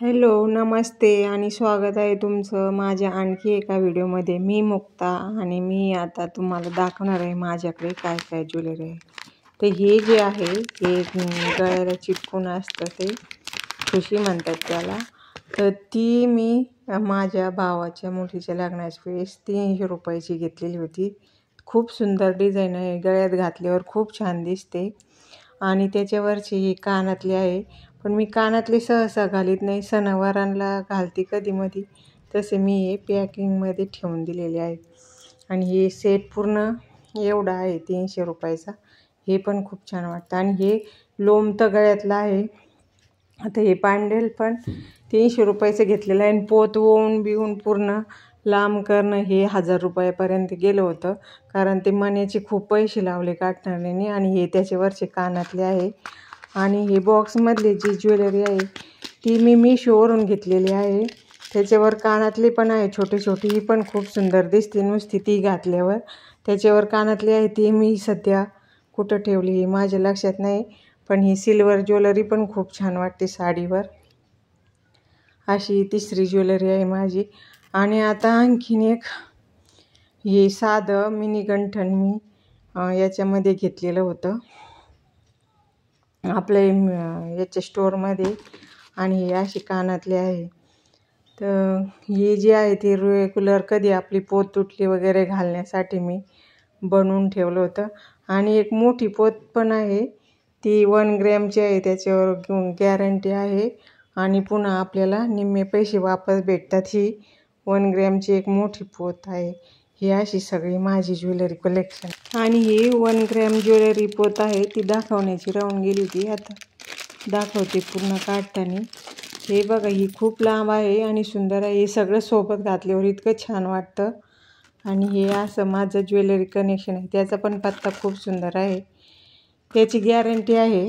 Hello, नमस्ते आणि स्वागत आहे तुमचं माझ्या आणखी एका व्हिडिओमध्ये. मी मुक्ता आणि मी आता तुम्हाला दाखवणार आहे माझ्याकडे काय काय ज्वेलरी आहे. तर हे जे आहे हे गळ्याला चिटकून असतं, ते ठुशी म्हणतात त्याला. तर ती मी माझ्या भावाच्या मुलीच्या लग्नाच्या वेळेस 300 रुपयाची घेतलेली होती. खूप सुंदर डिझाईन आहे, गळ्यात घातल्यावर खूप छान दिसते. आणि त्याच्यावरची ही कानातली आहे, पण मी कानातले सहसा घालीत नाही, सणावारांना घालते कधीमधी. तसे मी हे पॅकिंगमध्ये ठेवून दिलेले आहे. आणि हे सेट पूर्ण एवढा आहे 300 रुपयाचा. हे पण खूप छान वाटतं आणि हे लोमतं गळ्यातलं आहे. आता हे पांडेल पण 300 रुपयाचं घेतलेलं आहे आणि पोत ओवून बिवून पूर्ण लांब करणं हे 1000 रुपयापर्यंत गेलं होतं, कारण ते मण्याचे खूप पैसे लावले काढणाऱ्याने. आणि हे त्याच्यावरचे कानातले आहे. आणि हे बॉक्समधले जी ज्वेलरी आहे ती मी मीशोवरून घेतलेली आहे. त्याच्यावर कानातले पण आहे छोटे छोटे, ही पण खूप सुंदर दिसते नुसती ती घातल्यावर. त्याच्यावर कानातले आहे ती मी सध्या कुठं ठेवली हे माझ्या लक्षात नाही, पण ही सिल्वर ज्वेलरी पण खूप छान वाटते साडीवर. अशी तिसरी ज्वेलरी आहे माझी. आणि आता आणखीन एक हे साधं मिनी गंठण मी याच्यामध्ये घेतलेलं होतं आपल्या याच्या स्टोअरमध्ये. आणि हे अशी कानातले आहे. तर हे जे आहे ते रेग्युलर कधी आपली पोत तुटली वगैरे घालण्यासाठी मी बनवून ठेवलं होतं. आणि एक मोठी पोत पण आहे, ती 1 ग्रॅमची आहे, त्याच्यावर गॅरंटी आहे. आणि पुन्हा आपल्याला निम्मे पैसे वापस भेटतात. ही 1 ग्रॅमची एक मोठी पोत आहे. ही अशी सगळी माझी ज्वेलरी कलेक्शन. आणि ही 1 ग्रॅम ज्वेलरी पोत आहे, ती दाखवण्याची राहून गेली होती, आता दाखवते पूर्ण काढताना. हे बघा, ही खूप लांब आहे आणि सुंदर आहे. हे सगळं सोबत घातल्यावर इतकं छान वाटतं. आणि हे असं माझं ज्वेलरी कनेक्शन आहे, त्याचा पण पत्ता खूप सुंदर आहे, त्याची गॅरंटी आहे.